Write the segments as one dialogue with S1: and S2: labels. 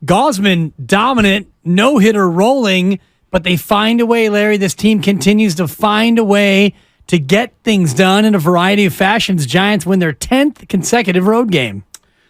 S1: Gosman, dominant, no-hitter rolling, but they find a way, Larry. This team continues to find a way to get things done in a variety of fashions. Giants win their 10th consecutive road game.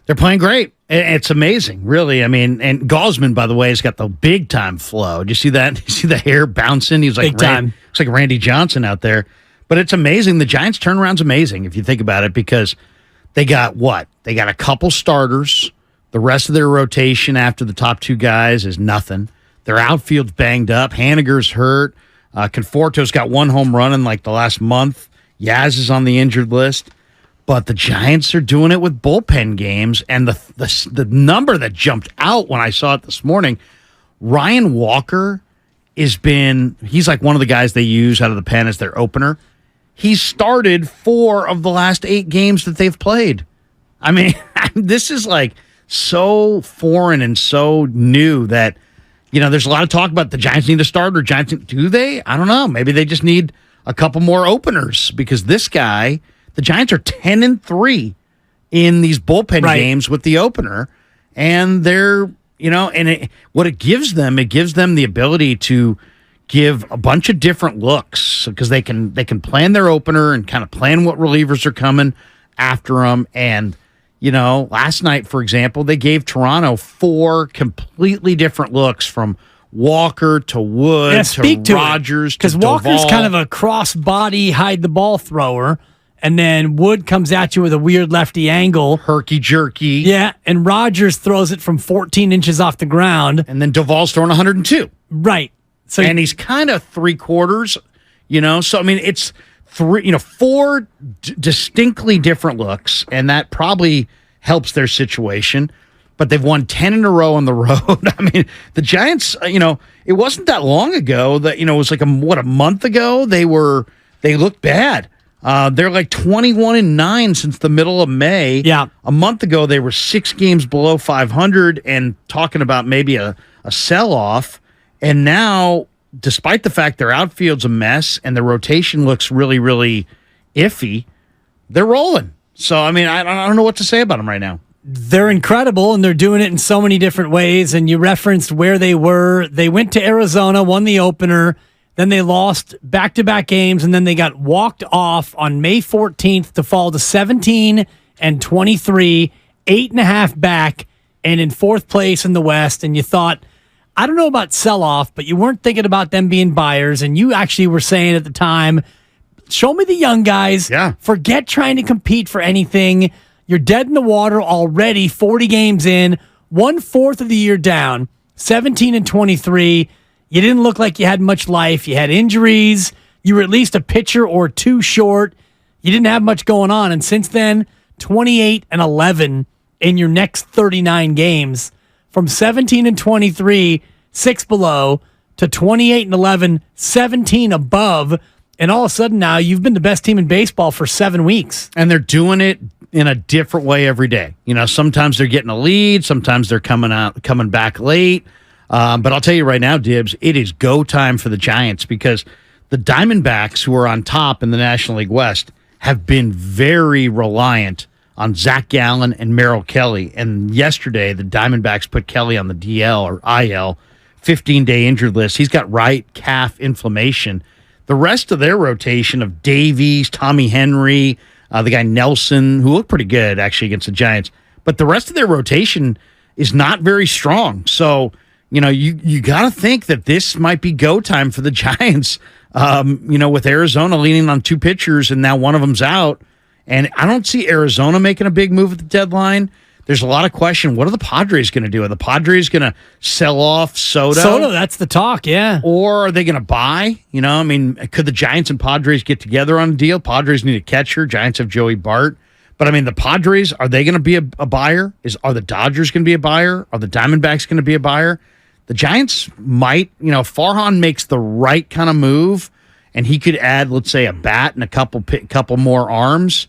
S2: They're playing great. It's amazing, really. I mean, and Gosman, by the way, has got the big-time flow. Do you see that? You see the hair bouncing? He's like
S1: big time.
S2: Looks like Randy Johnson out there. But it's amazing. The Giants' turnaround's amazing, if you think about it, because they got what? They got a couple starters. The rest of their rotation after the top two guys is nothing. Their outfield's banged up. Haniger's hurt. Conforto's got one home run in like the last month. Yaz is on the injured list. But the Giants are doing it with bullpen games. And the number that jumped out when I saw it this morning, Ryan Walker he's like one of the guys they use out of the pen as their opener. He's started 4 of the last 8 games that they've played. I mean, this is like so foreign and so new that, there's a lot of talk about the Giants need a starter. Do they? I don't know. Maybe they just need a couple more openers because this guy, the Giants are 10-3 in these bullpen games with the opener. And they're, what it gives them the ability to give a bunch of different looks because they can plan their opener and kind of plan what relievers are coming after them. And, last night, for example, they gave Toronto 4 completely different looks from Walker to Wood to Rogers to
S1: because Walker's kind of a cross-body, hide-the-ball thrower, and then Wood comes at you with a weird lefty angle.
S2: Herky-jerky.
S1: Yeah, and Rogers throws it from 14 inches off the ground.
S2: And then Duvall's throwing 102.
S1: Right.
S2: And he's kind of 3/4, So, I mean, it's 4 distinctly different looks, and that probably helps their situation. But they've won 10 in a row on the road. I mean, the Giants, it wasn't that long ago that, it was like a month ago they looked bad. They're like 21-9 since the middle of May.
S1: Yeah.
S2: A month ago they were 6 games below 500 and talking about maybe a sell-off. And now, despite the fact their outfield's a mess and the rotation looks really, really iffy, they're rolling. So, I mean, I don't know what to say about them right now.
S1: They're incredible, and they're doing it in so many different ways. And you referenced where they were. They went to Arizona, won the opener. Then they lost back-to-back games, and then they got walked off on May 14th to fall to 17-23, 8.5 back, and in 4th place in the West. And you thought, I don't know about sell-off, but you weren't thinking about them being buyers, and you actually were saying at the time, show me the young guys.
S2: Yeah.
S1: Forget trying to compete for anything. You're dead in the water already, 40 games in, 1/4 of the year down, 17-23. You didn't look like you had much life. You had injuries. You were at least a pitcher or 2 short. You didn't have much going on. And since then, 28-11 in your next 39 games. From 17-23, 6 below, to 28-11, 17 above. And all of a sudden now, you've been the best team in baseball for 7 weeks.
S2: And they're doing it in a different way every day. Sometimes they're getting a lead. Sometimes they're coming back late. But I'll tell you right now, Dibs, it is go time for the Giants because the Diamondbacks, who are on top in the National League West, have been very reliant on Zach Gallen and Merrill Kelly. And yesterday, the Diamondbacks put Kelly on the DL or IL, 15-day injured list. He's got right calf inflammation. The rest of their rotation of Davies, Tommy Henry, the guy Nelson, who looked pretty good actually against the Giants, but the rest of their rotation is not very strong. So, you got to think that this might be go time for the Giants, with Arizona leaning on 2 pitchers and now one of them's out. And I don't see Arizona making a big move at the deadline. There's a lot of question. What are the Padres going to do? Are the Padres going to sell off Soto?
S1: Soto, that's the talk, yeah.
S2: Or are they going to buy? Could the Giants and Padres get together on a deal? Padres need a catcher. Giants have Joey Bart. But, the Padres, are they going to be a buyer? Are the Dodgers going to be a buyer? Are the Diamondbacks going to be a buyer? The Giants might, Farhan makes the right kind of move, and he could add, let's say, a bat and a couple more arms.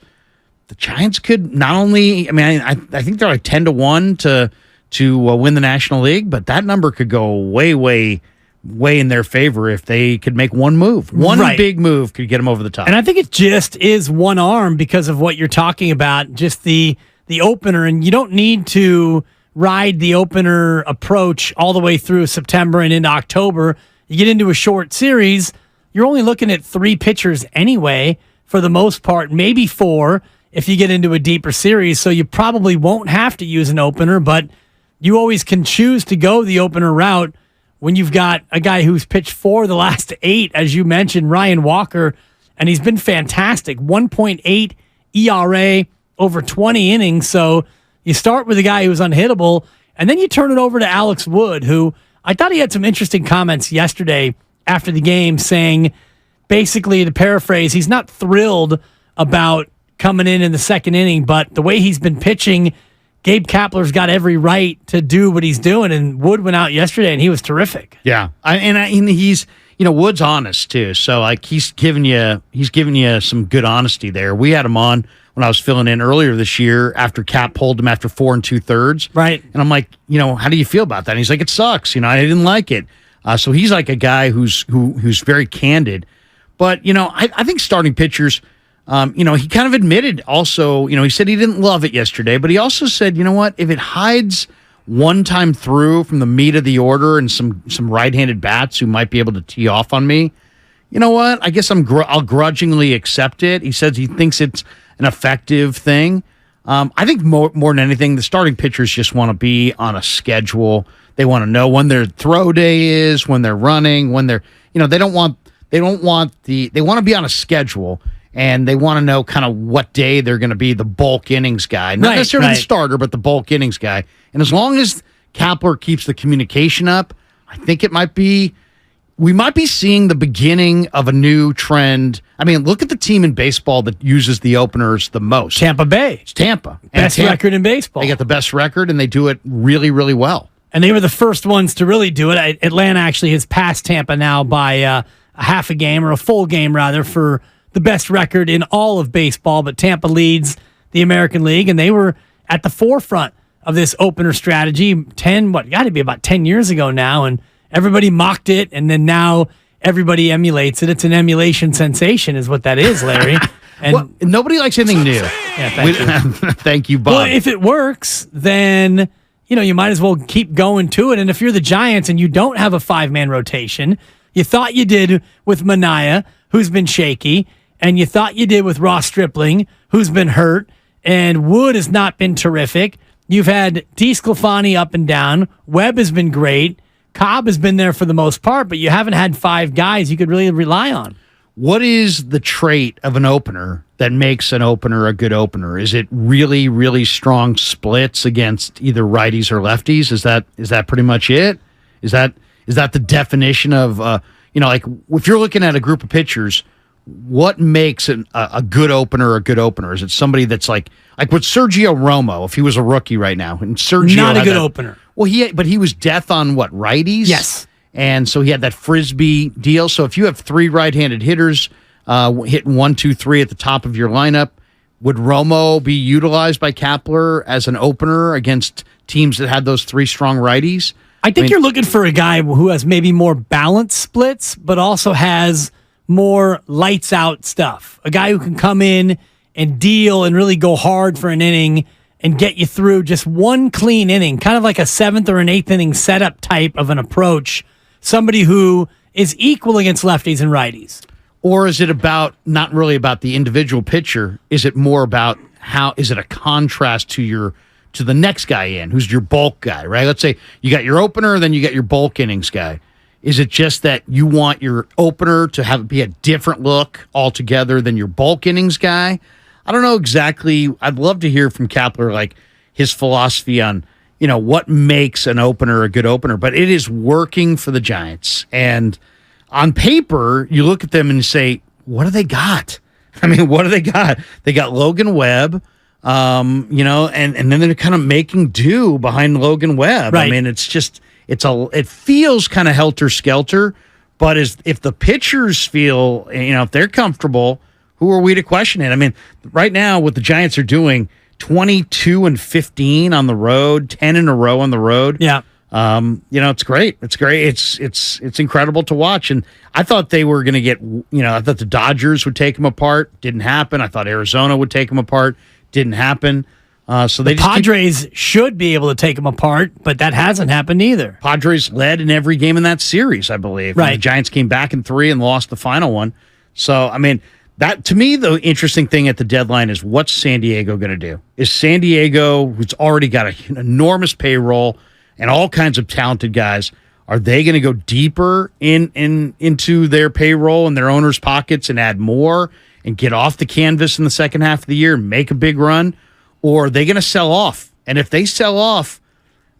S2: The Giants could not only, I think they're like 10-1 to win the National League, but that number could go way, way, way in their favor if they could make one move. One big move could get them over the top.
S1: And I think it just is one arm because of what you're talking about, just the opener, and you don't need to ride the opener approach all the way through September and into October. You get into a short series, you're only looking at 3 pitchers anyway, for the most part, maybe 4 if you get into a deeper series. So you probably won't have to use an opener, but you always can choose to go the opener route when you've got a guy who's pitched 4 of the last 8, as you mentioned, Ryan Walker, and he's been fantastic. 1.8 ERA over 20 innings. So you start with a guy who's unhittable, and then you turn it over to Alex Wood, who I thought he had some interesting comments yesterday after the game saying, basically, to paraphrase, he's not thrilled about coming in the second inning, but the way he's been pitching, Gabe Kapler's got every right to do what he's doing, and Wood went out yesterday, and he was terrific.
S2: Yeah, and he's, Wood's honest too. So like he's giving you some good honesty there. We had him on when I was filling in earlier this year after Cap pulled him after 4 2/3.
S1: Right,
S2: and I'm like, how do you feel about that? And he's like, it sucks. I didn't like it. So he's like a guy who's very candid. But I think starting pitchers. He kind of admitted also, he said he didn't love it yesterday, but he also said, what, if it hides one time through from the meat of the order and some right-handed bats who might be able to tee off on me, you know what, I guess I'll grudgingly accept it. He says he thinks it's an effective thing. I think more than anything, the starting pitchers just want to be on a schedule. They want to know when their throw day is, when they're running, when they're, they want to be on a schedule. And they want to know kind of what day they're going to be the bulk innings guy. Not necessarily the starter, but the bulk innings guy. And as long as Kapler keeps the communication up, I think we might be seeing the beginning of a new trend. I mean, look at the team in baseball that uses the openers the most.
S1: Tampa Bay.
S2: It's Tampa.
S1: Best record in baseball.
S2: They got the best record, and they do it really, really well.
S1: And they were the first ones to really do it. Atlanta actually has passed Tampa now by a half a game, or a full game, rather, for the best record in all of baseball, but Tampa leads the American League, and they were at the forefront of this opener strategy got to be about 10 years ago now, and everybody mocked it, and then now everybody emulates it. It's an emulation sensation is what that is, Larry. And
S2: nobody likes anything new.
S1: Yeah, thank you.
S2: Thank you, Bob.
S1: Well, if it works, then you might as well keep going to it, and if you're the Giants and you don't have a 5-man rotation, you thought you did with Manaea, who's been shaky, and you thought you did with Ross Stripling, who's been hurt, and Wood has not been terrific. You've had DeSclafani up and down. Webb has been great. Cobb has been there for the most part, but you haven't had 5 guys you could really rely on.
S2: What is the trait of an opener that makes an opener a good opener? Is it really, really strong splits against either righties or lefties? Is that pretty much it? Is that the definition of like if you're looking at a group of pitchers? What makes a good opener a good opener? Is it somebody that's like with Sergio Romo, if he was a rookie right now, and Sergio
S1: not a good opener.
S2: Well, he was death on what, righties?
S1: Yes,
S2: and so he had that frisbee deal. So if you have 3 right-handed hitters hitting 1, 2, 3 at the top of your lineup, would Romo be utilized by Kapler as an opener against teams that had those 3 strong righties?
S1: I think you're looking for a guy who has maybe more balanced splits, but also has more lights out stuff. A guy who can come in and deal and really go hard for an inning and get you through just one clean inning, kind of like a 7th or an 8th inning setup type of an approach. Somebody who is equal against lefties and righties.
S2: Or is it not really about the individual pitcher? Is it more about is it a contrast to the next guy in, who's your bulk guy, right? Let's say you got your opener, then you got your bulk innings guy. Is it just that you want your opener to be a different look altogether than your bulk innings guy? I don't know exactly. I'd love to hear from Kapler, like his philosophy on, what makes an opener a good opener. But it is working for the Giants. And on paper, you look at them and you say, what do they got? I mean, what do they got? They got Logan Webb, and then they're kind of making do behind Logan Webb.
S1: Right.
S2: I mean, it's just... It feels kind of helter-skelter, but if the pitchers feel, if they're comfortable, who are we to question it? I mean, right now what the Giants are doing, 22-15 on the road, 10 in a row on the road.
S1: Yeah.
S2: It's great. It's great. It's incredible to watch. And I thought they were going to get, I thought the Dodgers would take them apart. Didn't happen. I thought Arizona would take them apart. Didn't happen. So they
S1: Padres should be able to take them apart, but that hasn't happened either.
S2: Padres led in every game in that series, I believe.
S1: Right.
S2: And the Giants came back in 3 and lost the final one. So, I mean, that to me, the interesting thing at the deadline is what's San Diego going to do? Is San Diego, who's already got an enormous payroll and all kinds of talented guys, are they going to go deeper into their payroll and their owners' pockets and add more and get off the canvas in the second half of the year and make a big run? Or are they going to sell off? And if they sell off,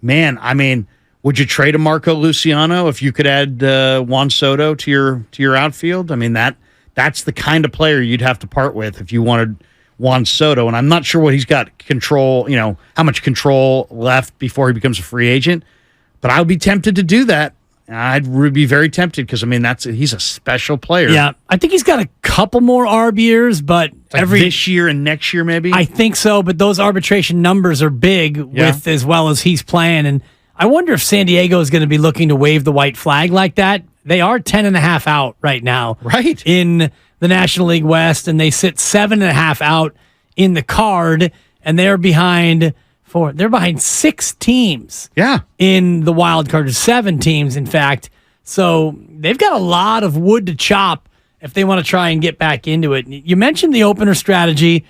S2: man, I mean, would you trade a Marco Luciano if you could add Juan Soto to your outfield? I mean, that's the kind of player you'd have to part with if you wanted Juan Soto. And I'm not sure what he's got control, how much control left before he becomes a free agent. But I would be tempted to do that. I'd be very tempted because, I mean, he's a special player.
S1: Yeah, I think he's got a couple more ARB years, but
S2: this year and next year maybe?
S1: I think so, but those arbitration numbers are big with as well as he's playing. And I wonder if San Diego is going to be looking to wave the white flag like that. They are 10.5 out right now.
S2: Right.
S1: In the National League West, and they sit 7.5 out in the card, and they're behind 6 teams.
S2: Yeah.
S1: In the wild card, 7 teams, in fact. So they've got a lot of wood to chop if they want to try and get back into it. You mentioned the opener strategy,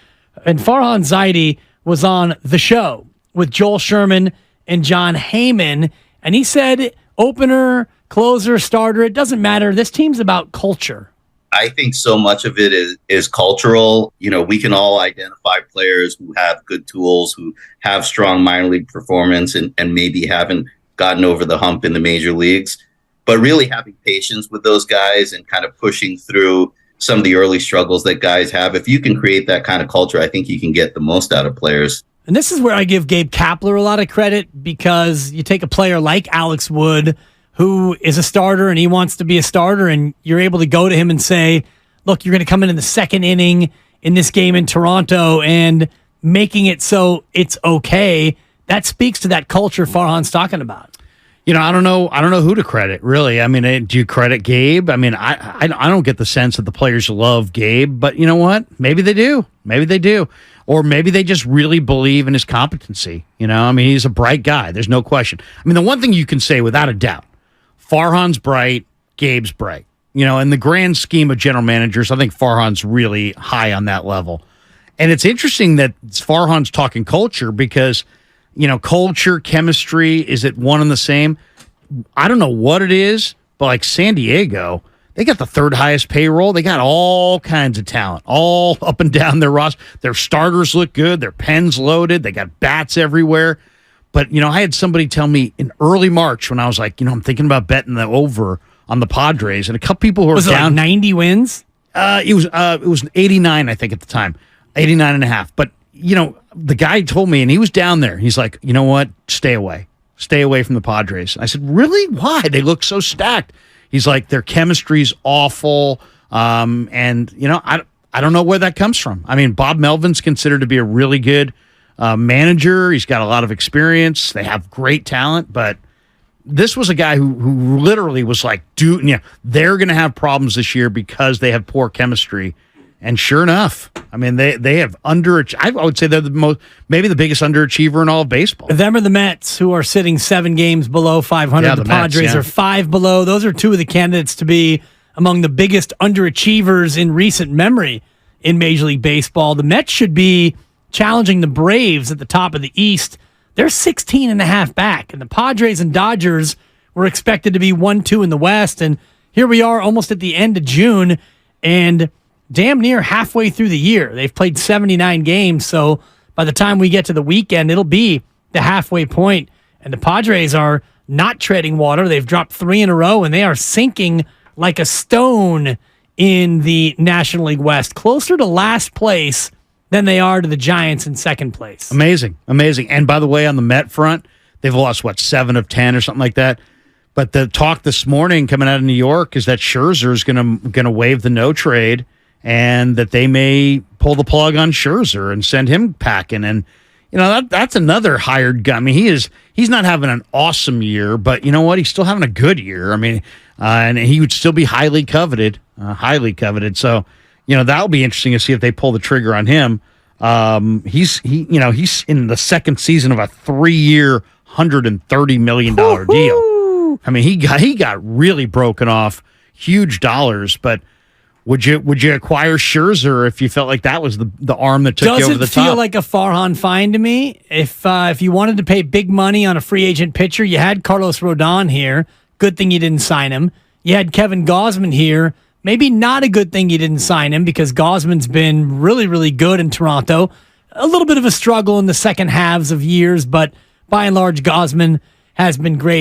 S1: and Farhan Zaidi was on the show with Joel Sherman and John Heyman, and he said opener, closer, starter, it doesn't matter. This team's about culture.
S3: I think so much of it is cultural. We can all identify players who have good tools, who have strong minor league performance and maybe haven't gotten over the hump in the major leagues. But really having patience with those guys and kind of pushing through some of the early struggles that guys have. If you can create that kind of culture, I think you can get the most out of players.
S1: And this is where I give Gabe Kapler a lot of credit, because you take a player like Alex Wood, who is a starter and he wants to be a starter, and you're able to go to him and say, look, you're going to come in the second inning in this game in Toronto and making it so it's okay. That speaks to that culture Farhan's talking about.
S2: I don't know who to credit, really. I mean, do you credit Gabe? I mean, I don't get the sense that the players love Gabe, but you know what? Maybe they do. Or maybe they just really believe in his competency. I mean, he's a bright guy. There's no question. I mean, the one thing you can say without a doubt, Farhan's bright, Gabe's bright. In the grand scheme of general managers, I think Farhan's really high on that level. And it's interesting that Farhan's talking culture because, culture, chemistry, is it one and the same? I don't know what it is, but like San Diego, they got the 3rd highest payroll. They got all kinds of talent, all up and down their roster. Their starters look good. Their pens loaded. They got bats everywhere. But, I had somebody tell me in early March when I was like, I'm thinking about betting the over on the Padres, and a couple people who were down.
S1: Was it like 90 wins?
S2: It was 89, I think, at the time, 89 and a half. But, the guy told me, and he was down there. He's like, you know what? Stay away from the Padres. I said, really? Why? They look so stacked. He's like, their chemistry's awful. And, I don't know where that comes from. I mean, Bob Melvin's considered to be a really good manager. He's got a lot of experience. They have great talent, but this was a guy who literally was like, they're going to have problems this year because they have poor chemistry. And sure enough, I mean, they have I would say they're maybe the biggest underachiever in all of baseball.
S1: Them are the Mets, who are sitting 7 games below 500.
S2: Yeah,
S1: the Padres are 5 below. Those are 2 of the candidates to be among the biggest underachievers in recent memory in Major League Baseball. The Mets should be challenging the Braves at the top of the East. They're 16.5 back, and the Padres and Dodgers were expected to be 1-2 in the West, and here we are almost at the end of June, and damn near halfway through the year. They've played 79 games, so by the time we get to the weekend, it'll be the halfway point, and the Padres are not treading water. They've dropped 3 in a row, and they are sinking like a stone in the National League West, closer to last place than they are to the Giants in second place.
S2: Amazing. And by the way, on the Met front, they've lost, 7 of 10 or something like that. But the talk this morning coming out of New York is that Scherzer is going to waive the no trade, and that they may pull the plug on Scherzer and send him packing. And that's another hired guy. I mean, he's not having an awesome year, but you know what? He's still having a good year. I mean, and he would still be highly coveted. So that'll be interesting to see if they pull the trigger on him. He's in the second season of a 3-year, $130 million deal. I mean, he got really broken off, huge dollars. But would you acquire Scherzer if you felt like that was the arm that took you over the top?
S1: Doesn't feel like a Farhan find to me. If you wanted to pay big money on a free agent pitcher, you had Carlos Rodon here. Good thing you didn't sign him. You had Kevin Gausman here. Maybe not a good thing you didn't sign him because Gausman's been really, really good in Toronto. A little bit of a struggle in the second halves of years, but by and large, Gausman has been great.